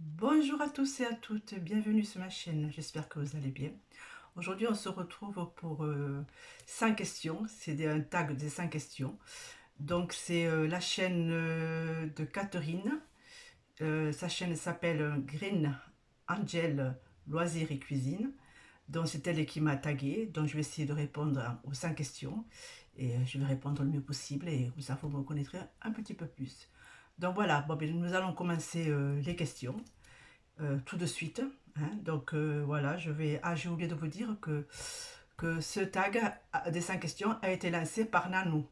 Bonjour à tous et à toutes, bienvenue sur ma chaîne, j'espère que vous allez bien. Aujourd'hui on se retrouve pour 5 questions, un tag des 5 questions. Donc c'est la chaîne de Catherine. Sa chaîne s'appelle Green Angel Loisirs et Cuisine. Donc c'est elle qui m'a tagué, donc je vais essayer de répondre aux 5 questions. Et je vais répondre le mieux possible et vous me connaîtrez un petit peu plus. Donc voilà, bon, ben, nous allons commencer les questions tout de suite, hein. Donc voilà, j'ai oublié de vous dire que ce tag des 5 questions a été lancé par Nanou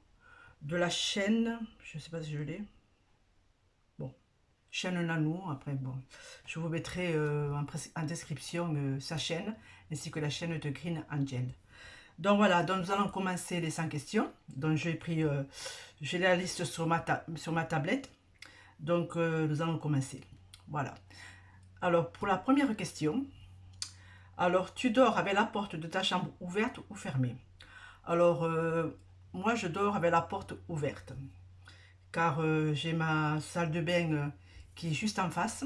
de la chaîne, je ne sais pas si je l'ai, bon, chaîne Nanou. Après, bon, je vous mettrai en description sa chaîne ainsi que la chaîne de Green Angel. Donc voilà, donc nous allons commencer les 5 questions. Donc j'ai la liste sur ma tablette. Donc nous allons commencer. Voilà. Alors pour la première question, alors, tu dors avec la porte de ta chambre ouverte ou fermée? Alors, moi, je dors avec la porte ouverte, car j'ai ma salle de bain qui est juste en face,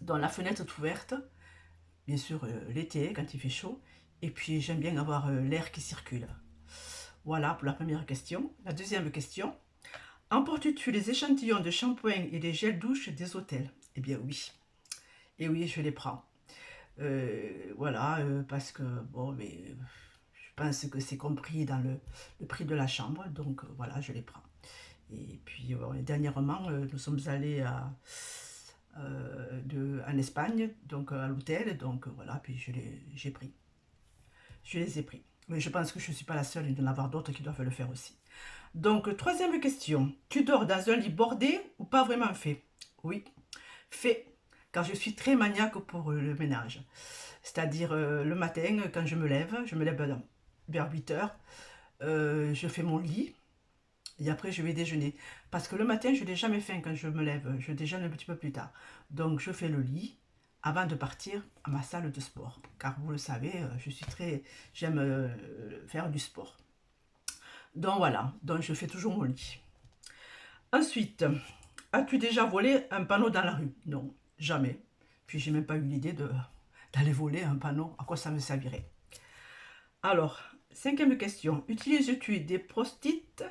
dont la fenêtre est ouverte, bien sûr l'été, quand il fait chaud, et puis j'aime bien avoir l'air qui circule. Voilà pour la première question. La deuxième question, emportes-tu les échantillons de shampoing et des gels douche des hôtels? Eh bien oui, et oui, je les prends. Voilà, parce que, bon, mais je pense que c'est compris dans le prix de la chambre, donc voilà, je les prends. Et puis, dernièrement, nous sommes allés en Espagne, donc à l'hôtel, donc voilà, puis j'ai pris. Je les ai pris. Mais je pense que je ne suis pas la seule, il doit y en avoir d'autres qui doivent le faire aussi. Donc, troisième question. Tu dors dans un lit bordé ou pas vraiment fait? Oui, fait, car je suis très maniaque pour le ménage. C'est-à-dire le matin, quand je me lève vers 8 heures, je fais mon lit et après je vais déjeuner. Parce que le matin, je n'ai jamais faim quand je me lève, je déjeune un petit peu plus tard. Donc je fais le lit avant de partir à ma salle de sport. Car vous le savez, j'aime faire du sport. Donc voilà, donc je fais toujours mon lit. Ensuite, as-tu déjà volé un panneau dans la rue? Non, jamais. Puis j'ai même pas eu l'idée d'aller voler un panneau. À quoi ça me servirait? Alors, cinquième question. Utilises-tu des post-it?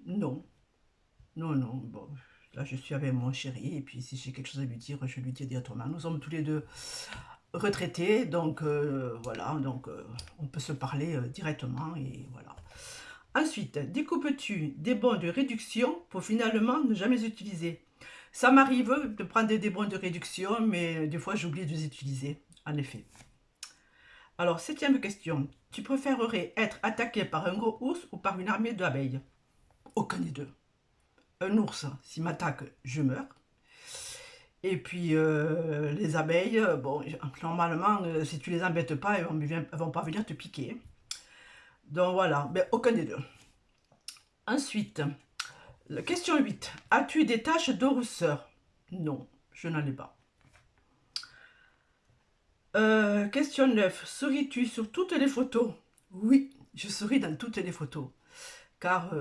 Non, non, non. Bon, là, je suis avec mon chéri, et puis si j'ai quelque chose à lui dire, je lui dis directement. Nous sommes tous les deux retraités, donc voilà, donc on peut se parler directement, et voilà. Ensuite, découpes-tu des bons de réduction pour finalement ne jamais utiliser? Ça m'arrive de prendre des bons de réduction, mais des fois j'oublie de les utiliser, en effet. Alors, septième question. Tu préférerais être attaqué par un gros ours ou par une armée d'abeilles? Aucun des deux. Un ours, s'il m'attaque, je meurs. Et puis, les abeilles, bon, normalement, si tu les embêtes pas, elles vont pas venir te piquer. Donc voilà, mais aucun des deux. Ensuite, la question 8. As-tu des taches de rousseur? Non, je n'en ai pas. Question 9. Souris-tu sur toutes les photos? Oui, je souris dans toutes les photos. Car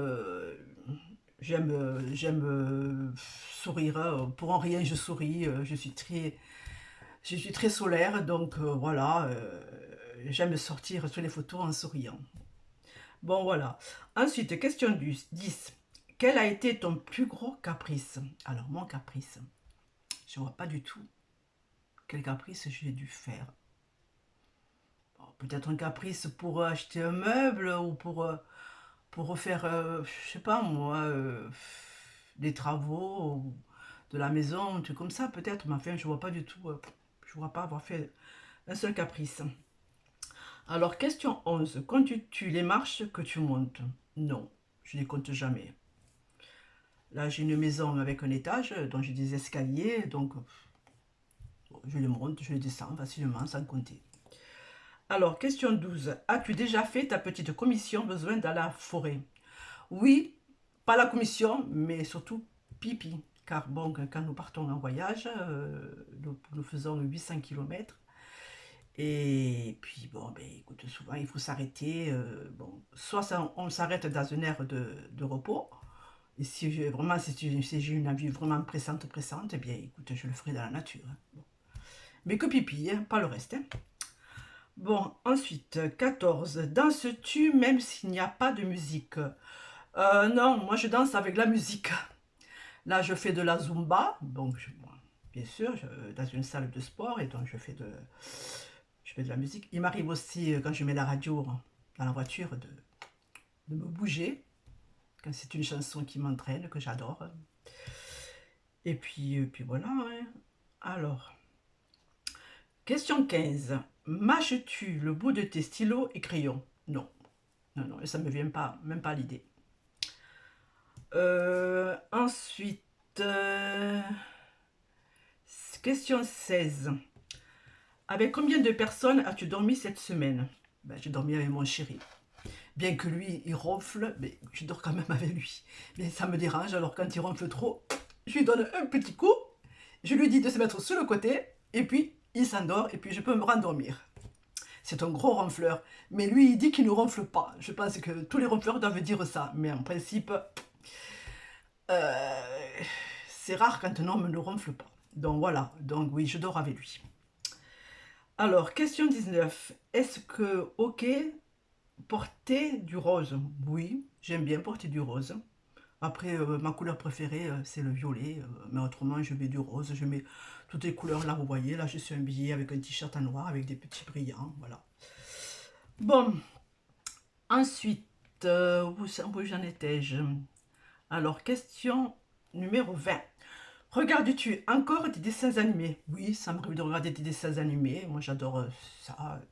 j'aime sourire. Pour en rien, je souris. Je suis très solaire, donc voilà. J'aime sortir sur les photos en souriant. Bon, voilà. Ensuite, question 10. Quel a été ton plus gros caprice? Alors, mon caprice, je ne vois pas du tout quel caprice j'ai dû faire. Bon, peut-être un caprice pour acheter un meuble ou pour refaire, je sais pas moi, des travaux de la maison, un truc comme ça peut-être, mais enfin je vois pas du tout, je vois pas avoir fait un seul caprice. Alors question 11, comptes-tu les marches que tu montes? Non, je ne les compte jamais. Là j'ai une maison avec un étage, donc j'ai des escaliers, donc je les monte, je les descends facilement sans compter. Alors question 12, as-tu déjà fait ta petite commission besoin dans la forêt? Oui, pas la commission, mais surtout pipi. Car bon, quand nous partons en voyage, nous faisons 800 km. Et puis bon, ben, écoute, souvent il faut s'arrêter. Bon, soit on s'arrête dans une aire de repos, Et si vraiment, si j'ai une envie vraiment pressante, pressante, eh bien, écoute, je le ferai dans la nature. Hein. Bon. Mais que pipi, hein, pas le reste. Hein. Bon, ensuite, 14. Danses-tu même s'il n'y a pas de musique? Non, moi je danse avec la musique. Là, je fais de la Zumba, donc bon, bien sûr, dans une salle de sport, et donc je fais de la musique. Il m'arrive aussi, quand je mets la radio dans la voiture, de me bouger, quand c'est une chanson qui m'entraîne, que j'adore. Et puis voilà. Hein. Alors, question 15. Mâches-tu le bout de tes stylos et crayons? Non, non, non, ça ne me vient pas, même pas à l'idée. Ensuite, question 16. Avec combien de personnes as-tu dormi cette semaine? Ben, j'ai dormi avec mon chéri. Bien que lui, il ronfle, mais je dors quand même avec lui. Mais ça me dérange, alors quand il ronfle trop, je lui donne un petit coup, je lui dis de se mettre sur le côté, et puis il s'endort, et puis je peux me rendormir. C'est un gros ronfleur, mais lui, il dit qu'il ne ronfle pas. Je pense que tous les ronfleurs doivent dire ça, mais en principe, euh, c'est rare quand un homme ne ronfle pas. Donc voilà, donc oui, je dors avec lui. Alors, question 19. Est-ce que, ok, porter du rose? Oui, j'aime bien porter du rose. Après, ma couleur préférée, c'est le violet. Mais autrement, je mets du rose. Je mets toutes les couleurs là, vous voyez. Là, je suis habillée avec un t-shirt en noir, avec des petits brillants. Voilà. Bon, ensuite, où j'en étais-je? Alors, question numéro 20. Regardes-tu encore des dessins animés? Oui, ça m'arrive de regarder des dessins animés. Moi, j'adore ça.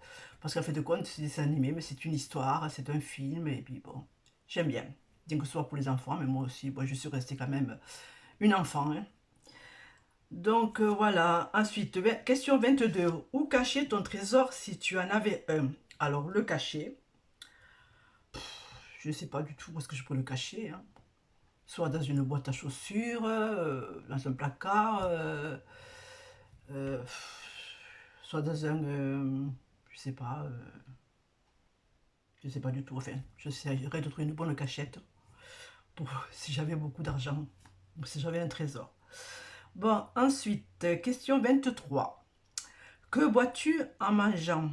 Parce qu'en fait de compte, c'est des dessins animés, mais c'est une histoire, c'est un film. Et puis bon, j'aime bien. Bien que ce soit pour les enfants, mais moi aussi, bon, je suis restée quand même une enfant. Hein. Donc voilà. Ensuite, question 22. Où cacher ton trésor si tu en avais un? Alors, le cacher, je ne sais pas du tout où est-ce que je peux le cacher. Hein. Soit dans une boîte à chaussures, dans un placard, euh, soit dans un, je sais pas du tout. Enfin, j'essaierai de trouver une bonne cachette pour si j'avais beaucoup d'argent ou si j'avais un trésor. Bon, ensuite, question 23. Que bois-tu en mangeant?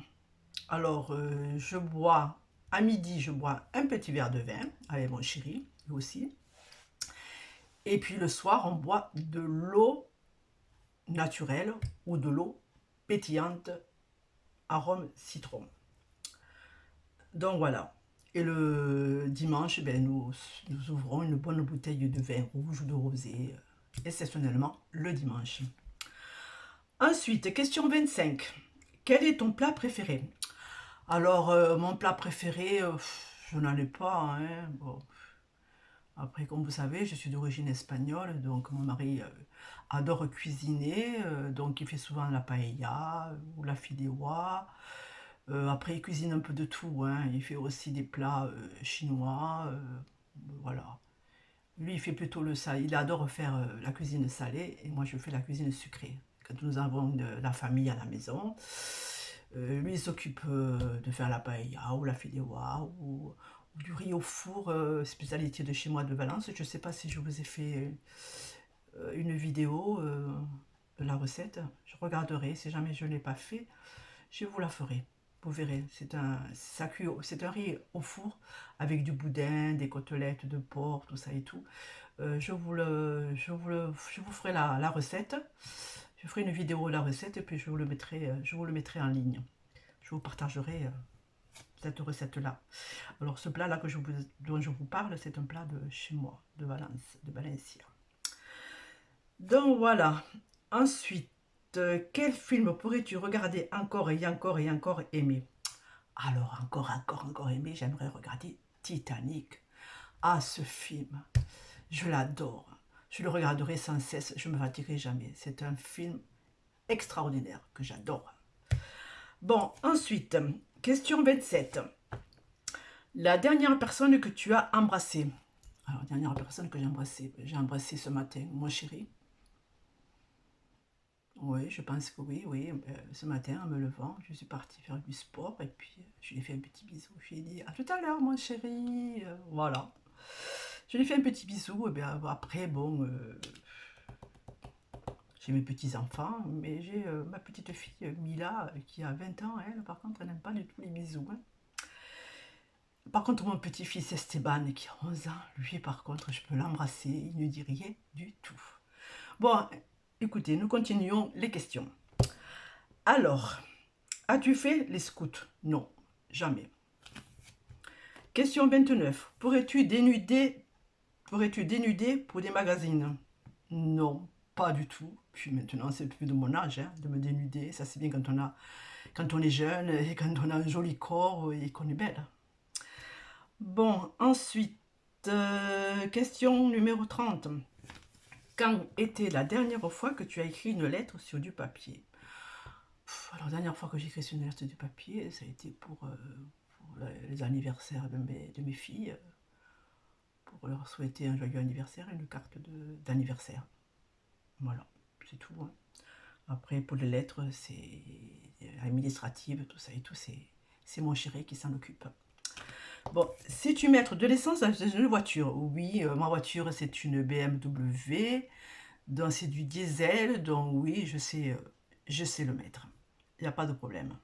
Alors, je bois, à midi, je bois un petit verre de vin avec mon chéri, lui aussi. Et puis le soir, on boit de l'eau naturelle ou de l'eau pétillante, arôme citron. Donc voilà. Et le dimanche, ben, nous ouvrons une bonne bouteille de vin rouge ou de rosé, exceptionnellement le dimanche. Ensuite, question 25. Quel est ton plat préféré? Alors, mon plat préféré, je n'en ai pas. Hein. Bon. Après, comme vous savez, je suis d'origine espagnole, donc mon mari adore cuisiner, donc il fait souvent la paella ou la fideuà. Après, il cuisine un peu de tout, hein. Il fait aussi des plats chinois, voilà. Lui, il fait plutôt le salé. Il adore faire la cuisine salée et moi, je fais la cuisine sucrée. Quand nous avons la famille à la maison, lui, il s'occupe de faire la paella ou la fideuà ou du riz au four, spécialité de chez moi de Valence. Je ne sais pas si je vous ai fait une vidéo de la recette. Je regarderai. Si jamais je ne l'ai pas fait, je vous la ferai. Vous verrez, c'est un riz au four avec du boudin, des côtelettes de porc, tout ça et tout. Je vous ferai la recette. Je ferai une vidéo de la recette et puis je vous le mettrai en ligne. Je vous partagerai cette recette-là. Alors ce plat-là dont je vous parle, c'est un plat de chez moi, de Valence, de Valencia. Donc voilà. Ensuite, quel film pourrais-tu regarder encore et encore et encore aimer? Alors encore aimé, j'aimerais regarder Titanic. Ah, ce film, je l'adore. Je le regarderai sans cesse, je ne me fatiguerai jamais. C'est un film extraordinaire que j'adore. Bon, ensuite, question 27. La dernière personne que tu as embrassée. Alors, dernière personne que j'ai embrassé ce matin, mon chéri. Oui, je pense que oui, oui. Ce matin, en me levant, je suis partie faire du sport et puis je lui ai fait un petit bisou. Je lui ai dit à tout à l'heure, mon chéri. Voilà. Je lui fais un petit bisou, et bien après, bon, j'ai mes petits-enfants, mais j'ai ma petite fille Mila qui a 20 ans, elle, par contre, elle n'aime pas du tout les bisous, hein. Par contre, mon petit-fils Esteban qui a 11 ans, lui, par contre, je peux l'embrasser, il ne dit rien du tout. Bon, écoutez, nous continuons les questions. Alors, as-tu fait les scouts? Non, jamais. Question 29. Pourrais-tu dénuder pour des magazines? Non, pas du tout. Puis maintenant, c'est plus de mon âge hein, de me dénuder. Ça, c'est bien quand on est jeune et quand on a un joli corps et qu'on est belle. Bon, ensuite, question numéro 30. Quand était la dernière fois que tu as écrit une lettre sur du papier? Alors, la dernière fois que j'ai écrit sur une lettre sur du papier, ça a été pour les anniversaires de mes filles, pour leur souhaiter un joyeux anniversaire et une carte d'anniversaire. Voilà, c'est tout. Hein. Après, pour les lettres, c'est administrative, tout ça et tout, c'est mon chéri qui s'en occupe. Bon, si tu mets de l'essence dans une voiture, oui, ma voiture c'est une BMW, donc c'est du diesel, donc oui, je sais le mettre. Il n'y a pas de problème.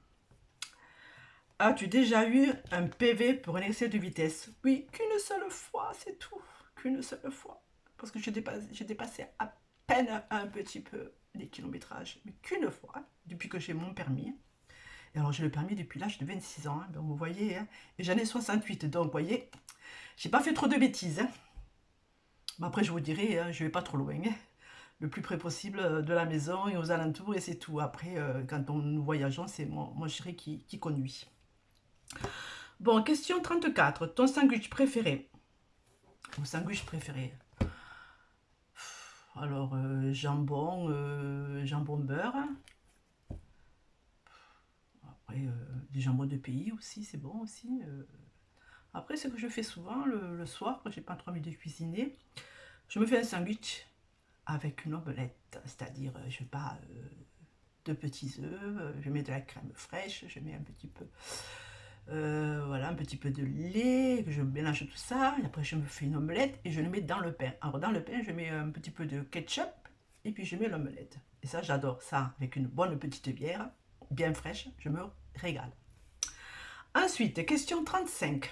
As-tu déjà eu un PV pour un excès de vitesse? Oui, qu'une seule fois, c'est tout. Qu'une seule fois. Parce que j'ai dépassé à peine un petit peu les kilométrages. Mais qu'une fois, depuis que j'ai mon permis. Et alors, j'ai le permis depuis l'âge de 26 ans. Hein, donc, vous voyez, hein, et j'en ai 68. Donc, vous voyez, j'ai pas fait trop de bêtises. Hein. Mais après, je vous dirai, hein, je vais pas trop loin. Hein. Le plus près possible de la maison et aux alentours, et c'est tout. Après, quand nous voyageons, c'est mon chéri qui conduit. Bon, question 34. Ton sandwich préféré? Mon sandwich préféré. Alors, jambon beurre. Après, des jambons de pays aussi, c'est bon aussi. Après, ce que je fais souvent le soir, quand j'ai pas trop envie de cuisiner, je me fais un sandwich avec une omelette. C'est-à-dire, je bats deux petits œufs, je mets de la crème fraîche, je mets un petit peu voilà, un petit peu de lait, je mélange tout ça, et après je me fais une omelette et je le mets dans le pain. Alors dans le pain, je mets un petit peu de ketchup et puis je mets l'omelette. Et ça, j'adore ça, avec une bonne petite bière, bien fraîche, je me régale. Ensuite, question 35.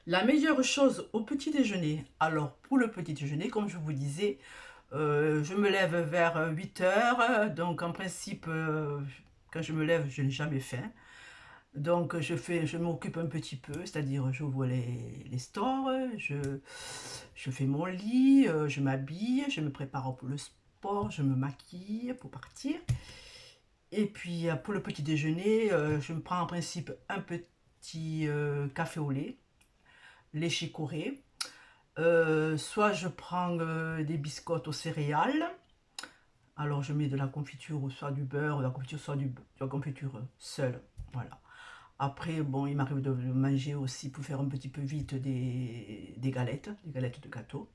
La meilleure chose au petit déjeuner. Alors, pour le petit déjeuner, comme je vous disais, je me lève vers 8 heures, donc en principe, quand je me lève, je n'ai jamais faim. Donc je m'occupe un petit peu, c'est-à-dire j'ouvre les stores, je fais mon lit, je m'habille, je me prépare pour le sport, je me maquille pour partir. Et puis pour le petit déjeuner, je me prends en principe un petit café au lait chicorée. Soit je prends des biscottes aux céréales. Alors je mets de la confiture ou soit du beurre, de la confiture soit de la confiture seule. Voilà. Après, bon, il m'arrive de manger aussi pour faire un petit peu vite des galettes de gâteau.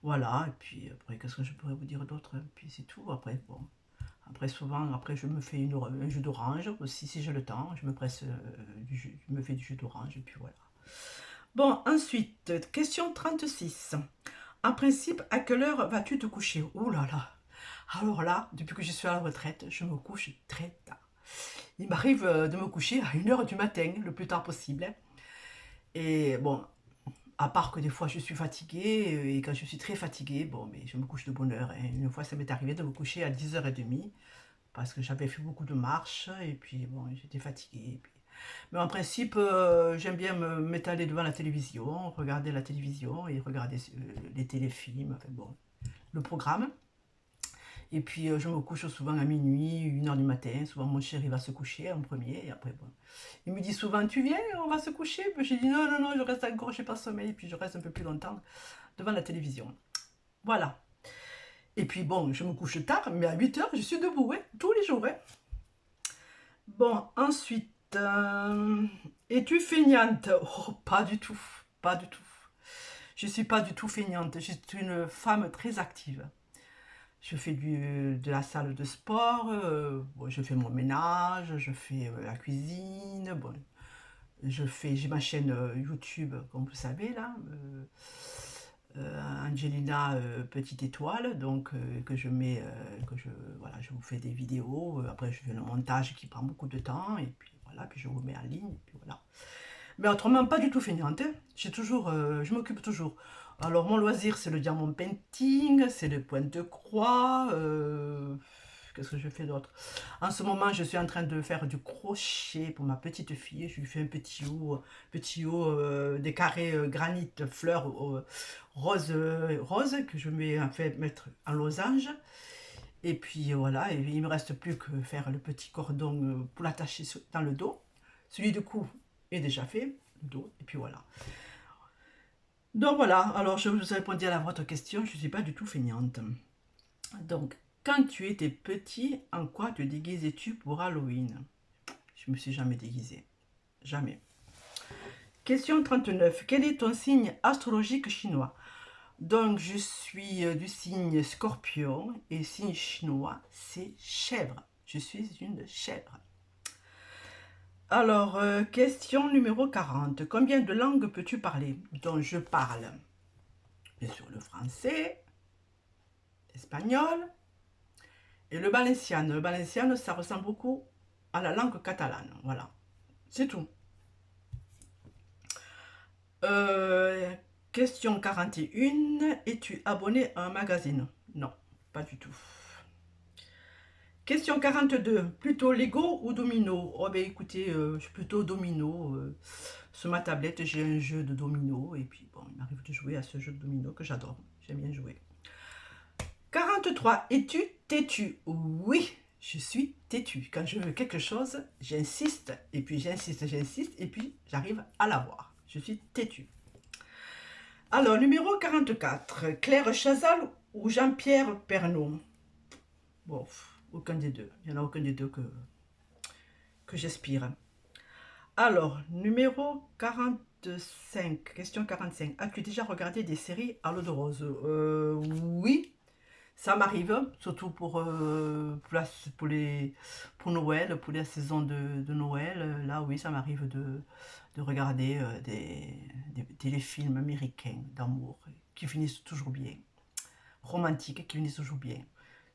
Voilà, et puis après, qu'est-ce que je pourrais vous dire d'autre? Puis c'est tout, après, bon. Après, souvent, après, je me fais un jus d'orange aussi, si j'ai le temps. Je me presse je me fais du jus d'orange, et puis voilà. Bon, ensuite, question 36. En principe, à quelle heure vas-tu te coucher? Ouh là là. Alors là, depuis que je suis à la retraite, je me couche très tard. Il m'arrive de me coucher à 1 h du matin, le plus tard possible. Et bon, à part que des fois je suis fatiguée, et quand je suis très fatiguée, bon, mais je me couche de bonne heure. Hein. Une fois, ça m'est arrivé de me coucher à 10h30, parce que j'avais fait beaucoup de marches, et puis bon, j'étais fatiguée. Mais en principe, j'aime bien m'étaler devant la télévision, regarder la télévision et regarder les téléfilms, enfin bon, le programme. Et puis je me couche souvent à minuit, 1 h du matin. Souvent mon chéri va se coucher en premier. Et après, bon. Il me dit souvent, tu viens, on va se coucher. Puis j'ai dit, non, non, non, je reste encore, je n'ai pas sommeil. Puis je reste un peu plus longtemps devant la télévision. Voilà. Et puis bon, je me couche tard, mais à 8 h, je suis debout, hein, tous les jours. Hein. Bon, ensuite, es-tu feignante? Oh, pas du tout, pas du tout. Je ne suis pas du tout feignante, je suis une femme très active. Je fais de la salle de sport, bon, je fais mon ménage, je fais la cuisine, bon, J'ai ma chaîne YouTube, comme vous savez, là, Angelina Petite Étoile, donc que je mets, voilà, je vous fais des vidéos, après je fais le montage qui prend beaucoup de temps, et puis voilà, puis je vous mets en ligne, et puis voilà. Mais autrement, pas du tout feignante, hein. Je m'occupe toujours. Alors mon loisir, c'est le diamant painting, c'est le point de croix, qu'est-ce que je fais d'autre? En ce moment, je suis en train de faire du crochet pour ma petite fille. Je lui fais un petit haut, des carrés granit fleurs rose que je mets en fait mettre en losange. Et puis voilà, et il me reste plus que faire le petit cordon pour l'attacher dans le dos. Celui du cou est déjà fait, le dos, et puis voilà. Donc voilà, alors je vous ai répondu à votre question, je ne suis pas du tout feignante. Donc, quand tu étais petit, en quoi te déguisais-tu pour Halloween? Je me suis jamais déguisée. Jamais. Question 39. Quel est ton signe astrologique chinois? Donc, je suis du signe Scorpion et signe chinois, c'est chèvre. Je suis une chèvre. Alors, question numéro 40. Combien de langues peux-tu parler? Donc, je parle, bien sûr, le français, l'espagnol et le valenciano. Le valenciano, ça ressemble beaucoup à la langue catalane. Voilà, c'est tout. Euh, question 41. Es-tu abonné à un magazine? Non, pas du tout. Question 42. Plutôt Lego ou domino? Oh ben écoutez, je suis plutôt domino. Sur ma tablette, j'ai un jeu de domino. Et puis bon, il m'arrive de jouer à ce jeu de domino que j'adore. J'aime bien jouer. 43. Es-tu têtu? Oui, je suis têtu. Quand je veux quelque chose, j'insiste. Et puis j'insiste. Et puis j'arrive à l'avoir. Je suis têtu. Alors, numéro 44. Claire Chazal ou Jean-Pierre Pernaut? Bon, aucun des deux. Il n'y en a aucun des deux que j'aspire. Alors, numéro 45. Question 45. As-tu déjà regardé des séries à l'eau de rose? Oui, ça m'arrive, surtout pour Noël, pour la saison de Noël. Là, oui, ça m'arrive de regarder des téléfilms américains d'amour qui finissent toujours bien, romantiques qui finissent toujours bien.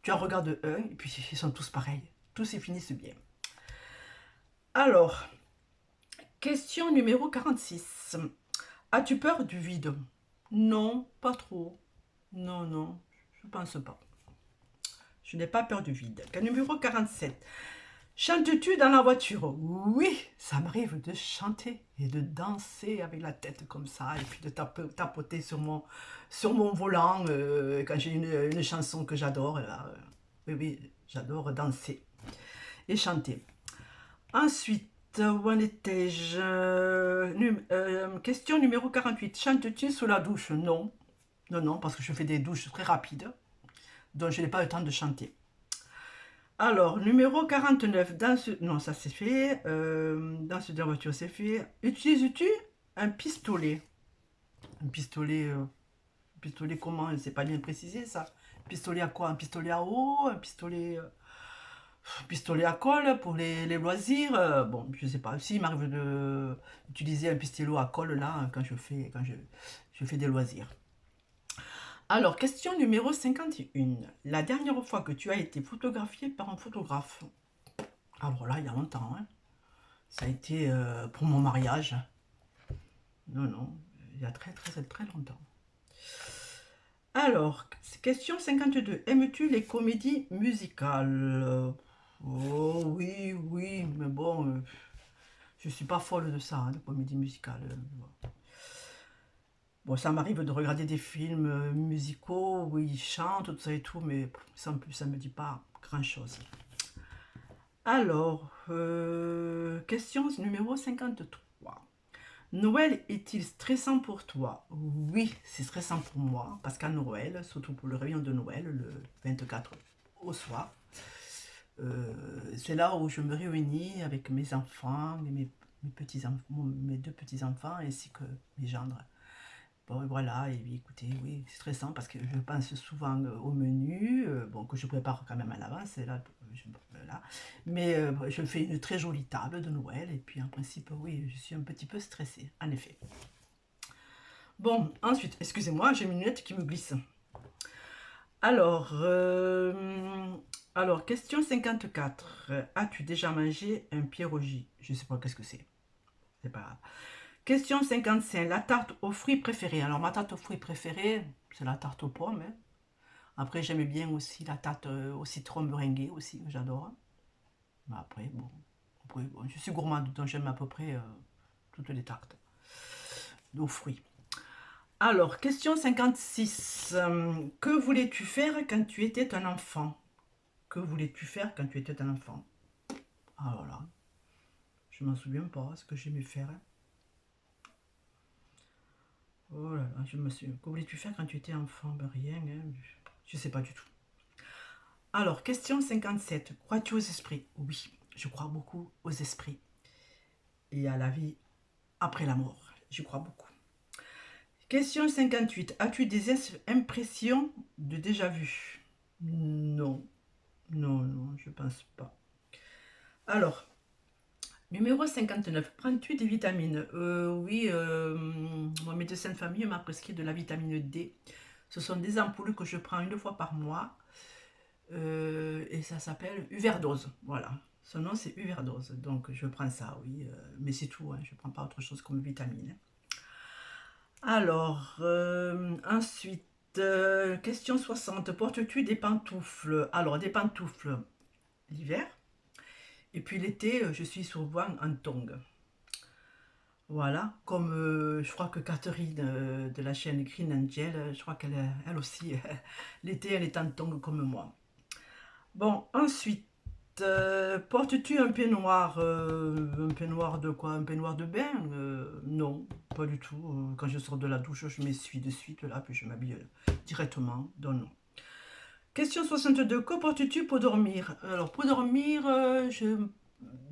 Tu en regardes un et puis ils sont tous pareils. Tous ils finissent bien. Alors, question numéro 46. As-tu peur du vide? Non, pas trop. Non, non, je pense pas. Je n'ai pas peur du vide. Numéro 47. Chantes-tu dans la voiture? Oui, ça m'arrive de chanter et de danser avec la tête comme ça et puis de tapoter sur mon volant quand j'ai une chanson que j'adore. Oui, oui, j'adore danser et chanter. Ensuite, où en étais-je? Question numéro 48. Chantes-tu sous la douche? Non. Non, non, parce que je fais des douches très rapides, donc je n'ai pas le temps de chanter. Alors, numéro 49, non, ça c'est fait, dans ce de la voiture c'est fait. Utilises-tu un pistolet? Un pistolet comment? C'est pas bien précisé ça. Pistolet à quoi? Un pistolet à eau? Pistolet à colle pour les loisirs? Bon, je sais pas. Si, il m'arrive d'utiliser un pistolet à colle là, quand je fais des loisirs. Alors, question numéro 51. La dernière fois que tu as été photographié par un photographe? Alors là, il y a longtemps, hein. Ça a été pour mon mariage. Non, non, il y a très, très, très longtemps. Alors, question 52. Aimes-tu les comédies musicales? Oh oui, oui, mais bon, je suis pas folle de ça, hein, de comédies musicales. Bon, ça m'arrive de regarder des films musicaux où ils chantent, tout ça et tout, mais ça me dit pas grand-chose. Alors, question numéro 53. Noël est-il stressant pour toi? Oui, c'est stressant pour moi, parce qu'à Noël, surtout pour le réveillon de Noël, le 24 au soir, c'est là où je me réunis avec mes enfants, mes deux petits-enfants, ainsi que mes gendres. Bon, voilà, et puis, écoutez, oui, c'est stressant parce que je pense souvent au menu, bon, que je prépare quand même à l'avance, et là, voilà. Mais je fais une très jolie table de Noël, et puis en principe, oui, je suis un petit peu stressée, en effet. Bon, ensuite, excusez-moi, j'ai mes lunettes qui me glissent. Alors, question 54. As-tu déjà mangé un pierogi? Je ne sais pas qu'est-ce que c'est pas grave. Question 55. La tarte aux fruits préférée. Alors, ma tarte aux fruits préférée, c'est la tarte aux pommes, hein. Après, j'aime bien aussi la tarte au citron meringuée aussi, j'adore. Mais après, bon, je suis gourmande, donc j'aime à peu près toutes les tartes aux fruits. Alors, question 56. Que voulais-tu faire quand tu étais un enfant? Que voulais-tu faire quand tu étais un enfant? Alors là, je m'en souviens pas ce que j'aimais faire. Oh là là, je me suis... Que voulais-tu faire quand tu étais enfant? Ben rien, hein. Je sais pas du tout. Alors, question 57. Crois-tu aux esprits? Oui, je crois beaucoup aux esprits. Et à la vie après la mort. J'y crois beaucoup. Question 58. As-tu des impressions de déjà-vu? Non. Non, non, je pense pas. Alors, numéro 59. Prends-tu des vitamines? Oui, mon médecin de famille m'a prescrit de la vitamine D. Ce sont des ampoules que je prends une fois par mois. Et ça s'appelle Uverdose. Voilà. Son nom, c'est Uverdose. Donc, je prends ça, oui. Mais c'est tout, hein, je ne prends pas autre chose comme vitamine. Alors, ensuite, question 60. Portes-tu des pantoufles? Alors, des pantoufles l'hiver. Et puis l'été, je suis souvent en tongs. Voilà, comme je crois que Catherine de la chaîne Green Angel, je crois qu'elle elle aussi, l'été, elle est en tongs comme moi. Bon, ensuite, portes-tu un peignoir? Un peignoir de quoi? Un peignoir de bain? Non, pas du tout. Quand je sors de la douche, je m'essuie de suite, là, puis je m'habille directement. Donc non. Question 62. Que portes-tu pour dormir? Alors, pour dormir, je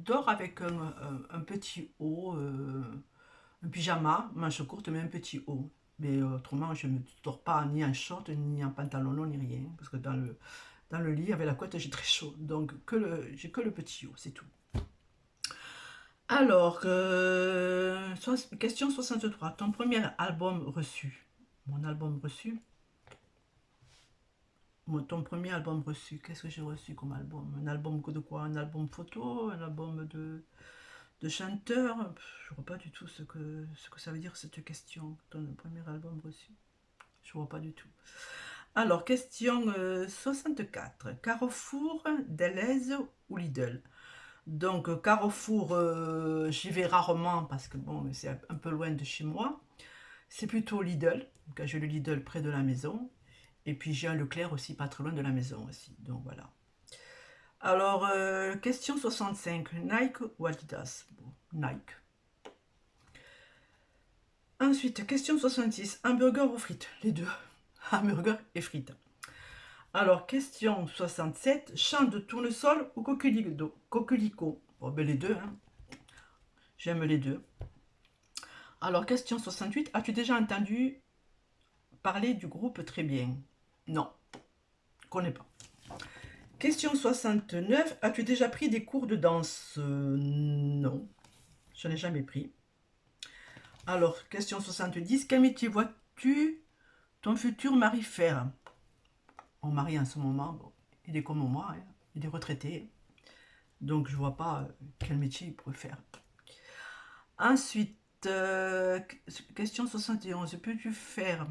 dors avec un petit haut, un pyjama, manche courte, mais un petit haut. Mais autrement, je ne dors pas ni en short, ni en pantalon, ni rien. Parce que dans le lit, avec la couette, j'ai très chaud. Donc, j'ai que le petit haut, c'est tout. Alors, question 63. Ton premier album reçu? Mon album reçu? Ton premier album reçu, qu'est-ce que j'ai reçu comme album? Un album de quoi? Un album photo? Un album de chanteur? Je ne vois pas du tout ce que ça veut dire cette question. Ton premier album reçu? Je ne vois pas du tout. Alors, question 64. Carrefour, Delhaize ou Lidl? Donc, Carrefour, j'y vais rarement parce que bon, c'est un peu loin de chez moi. C'est plutôt Lidl. Donc, j'ai le Lidl près de la maison. Et puis, j'ai un Leclerc aussi pas très loin de la maison aussi. Donc, voilà. Alors, question 65. Nike ou Adidas? Bon, Nike. Ensuite, question 66. Hamburger ou frites? Les deux. Hamburger et frites. Alors, question 67. Chant de tournesol ou coquelicot? Bon, ben les deux, hein. J'aime les deux. Alors, question 68. As-tu déjà entendu parler du groupe Très Bien? Non, je ne connais pas. Question 69. As-tu déjà pris des cours de danse? Non, je n'ai jamais pris. Alors, question 70. Quel métier vois-tu ton futur mari faire? Mon mari en ce moment, bon, il est comme moi, hein, il est retraité. Donc, je ne vois pas quel métier il pourrait faire. Ensuite, question 71. Peux-tu faire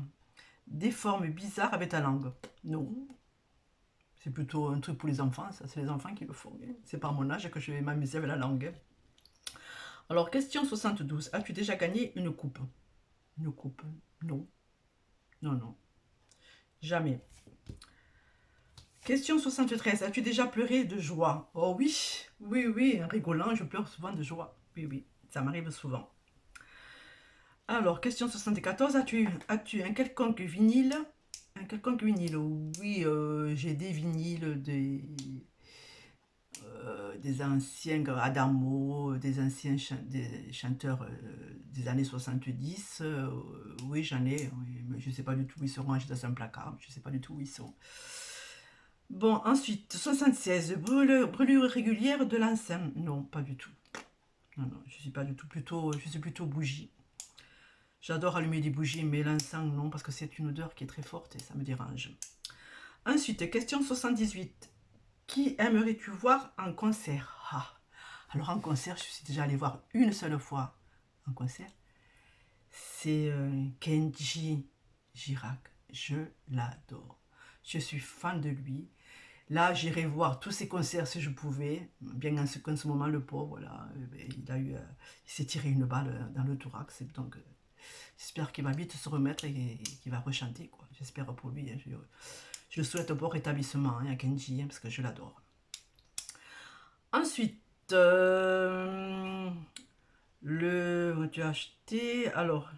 des formes bizarres avec ta langue? Non. C'est plutôt un truc pour les enfants, ça, c'est les enfants qui le font. C'est pas à mon âge que je vais m'amuser avec la langue. Alors, question 72. As-tu déjà gagné une coupe? Une coupe? Non. Non, non. Jamais. Question 73. As-tu déjà pleuré de joie? Oh oui, oui, oui, en rigolant, je pleure souvent de joie. Oui, oui, ça m'arrive souvent. Alors, question 74. As-tu un quelconque vinyle? Un quelconque vinyle? Oui, j'ai des vinyles, des anciens Adamo, des anciens des chanteurs des années 70. Oui, j'en ai, oui, mais je ne sais pas du tout où ils sont rangés dans un placard, je ne sais pas du tout où ils sont. Bon, ensuite, 76, brûlure régulière de l'encens. Non, pas du tout. Non, non, je suis pas du tout, je suis plutôt bougie. J'adore allumer des bougies, mais l'encens, non, parce que c'est une odeur qui est très forte et ça me dérange. Ensuite, question 78. Qui aimerais-tu voir en concert? Alors en concert, je suis déjà allée voir une seule fois en concert. C'est Kenji Girac. Je l'adore. Je suis fan de lui. Là, j'irai voir tous ses concerts si je pouvais. Bien qu'en ce moment, le pauvre, voilà, il s'est tiré une balle dans le thorax. Donc, j'espère qu'il va vite se remettre et qu'il va rechanter, quoi. J'espère pour lui. Hein. Je souhaite un bon rétablissement à Kenji, parce que je l'adore. Ensuite, tu as acheté. Alors,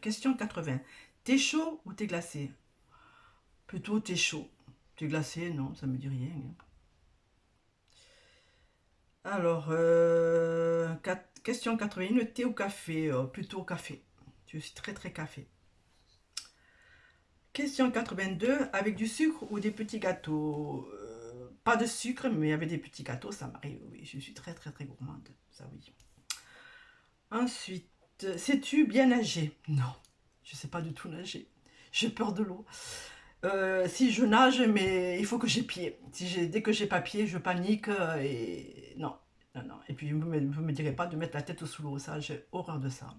question 80. T'es chaud ou t'es glacé? Plutôt t'es chaud. T'es glacé, non, ça me dit rien. Alors, question 81. Thé ou café? Plutôt café. Je suis très très café. Question 82. Avec du sucre ou des petits gâteaux? Pas de sucre, mais avec des petits gâteaux, ça m'arrive, oui. Je suis très très très gourmande, ça oui. Ensuite, sais-tu bien nager? Non, je sais pas du tout nager. J'ai peur de l'eau. Si je nage, mais il faut que j'ai pied. Dès que j'ai pas pied, je panique et non, non, non. Et puis vous me direz pas de mettre la tête sous l'eau, ça, j'ai horreur de ça.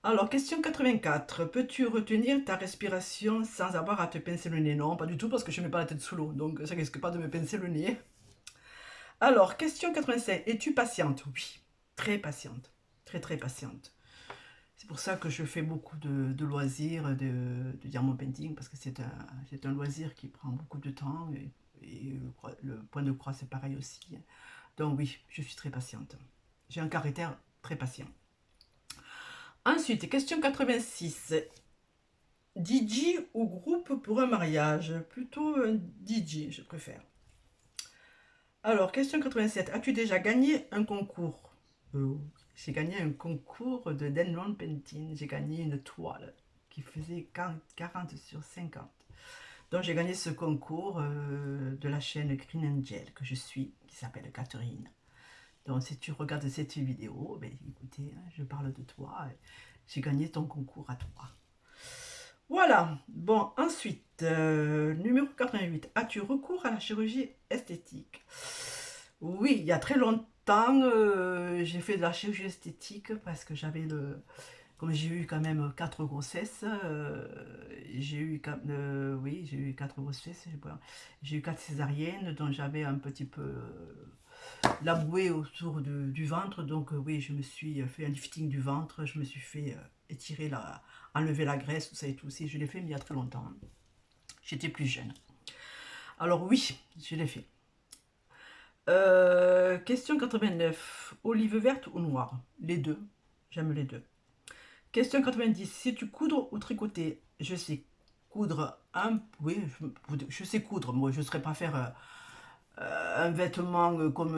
Alors, question 84. Peux-tu retenir ta respiration sans avoir à te pincer le nez? Non, pas du tout, parce que je ne mets pas la tête sous l'eau, donc ça risque pas de me pincer le nez. Alors, question 85. Es-tu patiente? Oui, très patiente. Très, très patiente. C'est pour ça que je fais beaucoup de loisirs, de diamond painting, parce que c'est un loisir qui prend beaucoup de temps, et le point de croix, c'est pareil aussi. Donc oui, je suis très patiente. J'ai un caractère très patient. Ensuite, question 86. DJ ou groupe pour un mariage? Plutôt un DJ, je préfère. Alors, question 87. As-tu déjà gagné un concours? J'ai gagné un concours de diamond painting. J'ai gagné une toile qui faisait 40 sur 50. Donc, j'ai gagné ce concours de la chaîne Green Angel que je suis, qui s'appelle Catherine. Donc, si tu regardes cette vidéo, ben, écoutez, hein, je parle de toi. J'ai gagné ton concours à toi. Voilà. Bon, ensuite, numéro 88. As-tu recours à la chirurgie esthétique? Oui, il y a très longtemps, j'ai fait de la chirurgie esthétique parce que comme j'ai eu quand même 4 grossesses, oui, j'ai eu 4 grossesses, j'ai eu 4 césariennes, donc j'avais un petit peu la bouée autour du ventre, donc oui, je me suis fait un lifting du ventre, je me suis fait étirer, enlever la graisse, tout ça et tout. Si, je l'ai fait, mais il y a très longtemps. J'étais plus jeune. Alors oui, je l'ai fait. Question 89. Olive verte ou noire? Les deux. J'aime les deux. Question 90. Sais-tu coudre ou tricoter? Je sais coudre Oui, je sais coudre. Moi, je ne saurais pas faire un vêtement comme,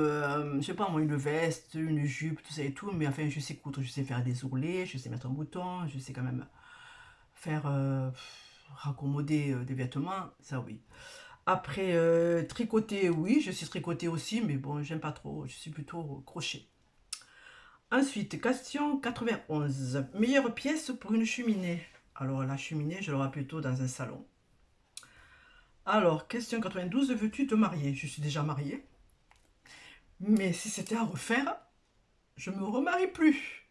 je sais pas moi, une veste, une jupe, tout ça et tout. Mais enfin, je sais coudre. Je sais faire des ourlets, je sais mettre un bouton, je sais quand même faire raccommoder des vêtements. Ça, oui. Après, tricoter, oui, je sais tricoter aussi, mais bon, j'aime pas trop, je suis plutôt crochet. Ensuite, question 91. Meilleure pièce pour une cheminée? Alors, la cheminée, je l'aurai plutôt dans un salon. Alors, question 92. Veux-tu te marier? Je suis déjà mariée. Mais si c'était à refaire, je me remarie plus.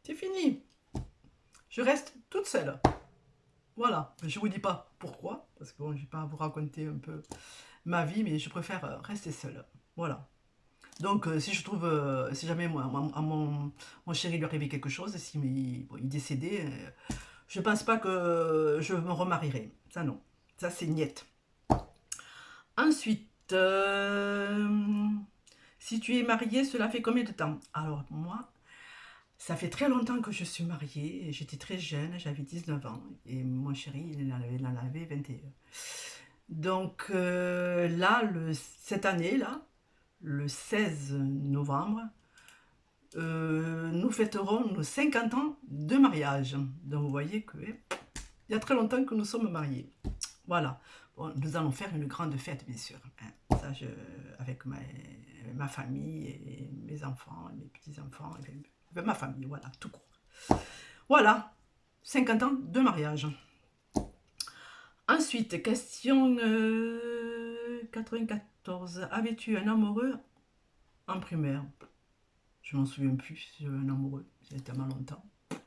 C'est fini. Je reste toute seule. Voilà, je vous dis pas pourquoi, parce que bon, je vais pas vous raconter un peu ma vie, mais je préfère rester seule. Voilà. Donc, si jamais mon chéri lui arrivait quelque chose, si il décédait, je pense pas que je me remarierai. Ça, non. Ça, c'est niette. Ensuite, si tu es marié, cela fait combien de temps? Alors, moi, ça fait très longtemps que je suis mariée. J'étais très jeune, j'avais 19 ans. Et mon chéri, il en avait 21. Donc là, cette année-là, le 16 novembre, nous fêterons nos 50 ans de mariage. Donc vous voyez que il y a très longtemps que nous sommes mariés. Voilà. Bon, nous allons faire une grande fête, bien sûr. Hein. Ça, avec ma famille et mes enfants, et mes petits-enfants, et ma famille, voilà, tout court. Voilà, 50 ans de mariage. Ensuite, question 94. Avais-tu un amoureux en primaire? Je m'en souviens plus si j'avais un amoureux. C'était tellement longtemps.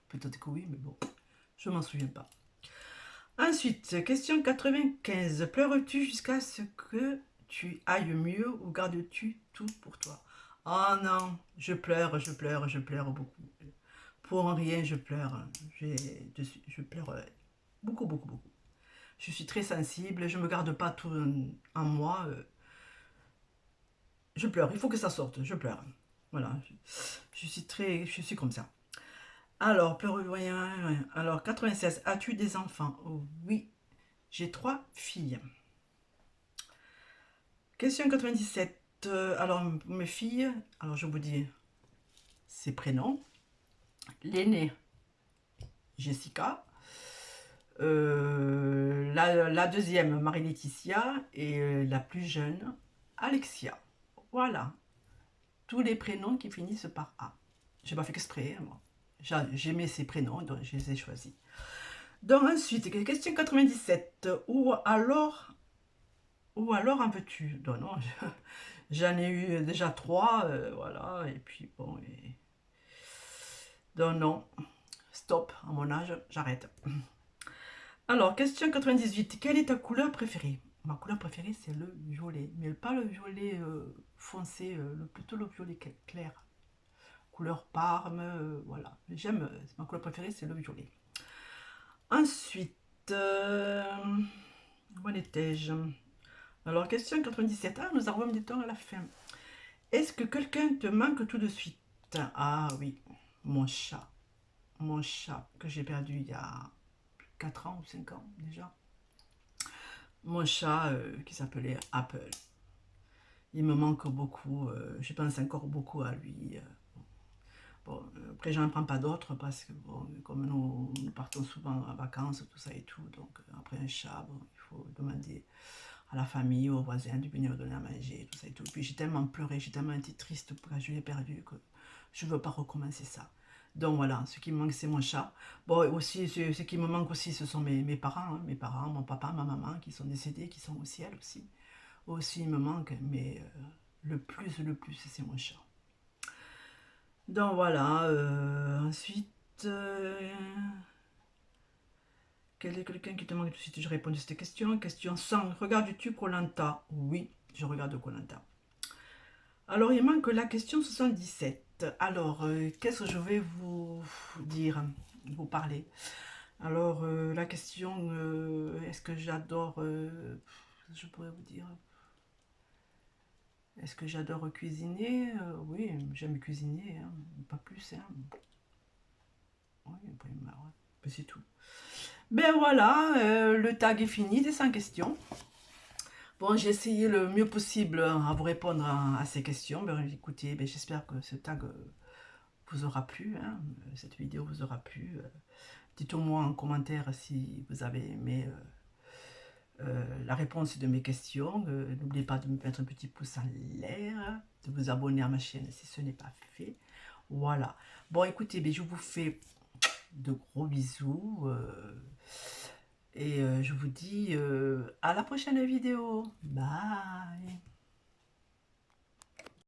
Peut-être que oui, mais bon, je m'en souviens pas. Ensuite, question 95. Pleures-tu jusqu'à ce que tu ailles mieux ou gardes-tu tout pour toi? Oh non, je pleure beaucoup. Pour rien, je pleure. Je pleure beaucoup, beaucoup, beaucoup. Je suis très sensible, je ne me garde pas tout en moi. Je pleure, il faut que ça sorte, je pleure. Voilà, je suis comme ça. Alors, alors 96, as-tu des enfants? Oh, oui, j'ai 3 filles. Question 97, alors mes filles, alors je vous dis ses prénoms. L'aînée, Jessica. La deuxième, Marie-Laetitia. Et la plus jeune, Alexia. Voilà, tous les prénoms qui finissent par A. J'ai pas fait exprès, moi. J'aimais ces prénoms, donc je les ai choisis. Donc ensuite, question 97. Ou alors en veux-tu? Donc non, j'en ai eu déjà 3, voilà, et puis bon, donc non, stop, à mon âge, j'arrête. Alors, question 98. Quelle est ta couleur préférée? Ma couleur préférée, c'est le violet, mais pas le violet foncé, plutôt le violet clair. Couleur parme, voilà. J'aime, ma couleur préférée, c'est le violet. Ensuite, où en étais-je? Alors, question 97. Ah, nous arrivons du temps à la fin. Est-ce que quelqu'un te manque tout de suite? Ah oui, mon chat. Mon chat que j'ai perdu il y a 4 ans ou 5 ans déjà. Mon chat qui s'appelait Apple. Il me manque beaucoup, je pense encore beaucoup à lui. Bon, après, j'en prends pas d'autres parce que, bon, comme nous partons souvent en vacances, tout ça et tout, donc après un chat, bon, il faut demander à la famille, aux voisins de venir donner à manger, tout ça et tout. Puis j'ai tellement pleuré, j'ai tellement été triste quand je l'ai perdu que je ne veux pas recommencer ça. Donc voilà, ce qui me manque, c'est mon chat. Bon, aussi, ce qui me manque aussi, ce sont mes parents, hein, mes parents, mon papa, ma maman, qui sont décédés, qui sont au ciel aussi. Aussi, il me manque, mais le plus, c'est mon chat. Donc voilà, ensuite, quel est quelqu'un qui te manque tout de suite? Je réponds à cette question. Question 100, regardes-tu koh? Oui, je regarde koh. Alors, il manque la question 77. Alors, qu'est-ce que je vais vous dire, vous parler? Alors, la question, est-ce que j'adore, je pourrais vous dire, est-ce que j'adore cuisiner? Oui, j'aime cuisiner, hein, pas plus, hein. Oui, c'est tout. Ben voilà, le tag est fini des 100 questions. Bon, j'ai essayé le mieux possible à vous répondre à ces questions. Ben, écoutez, ben, j'espère que ce tag vous aura plu, hein, cette vidéo vous aura plu. Dites-moi en commentaire si vous avez aimé la réponse de mes questions. N'oubliez pas de me mettre un petit pouce en l'air, de vous abonner à ma chaîne si ce n'est pas fait. Voilà. Bon, écoutez, ben, je vous fais de gros bisous. Et je vous dis à la prochaine vidéo. Bye!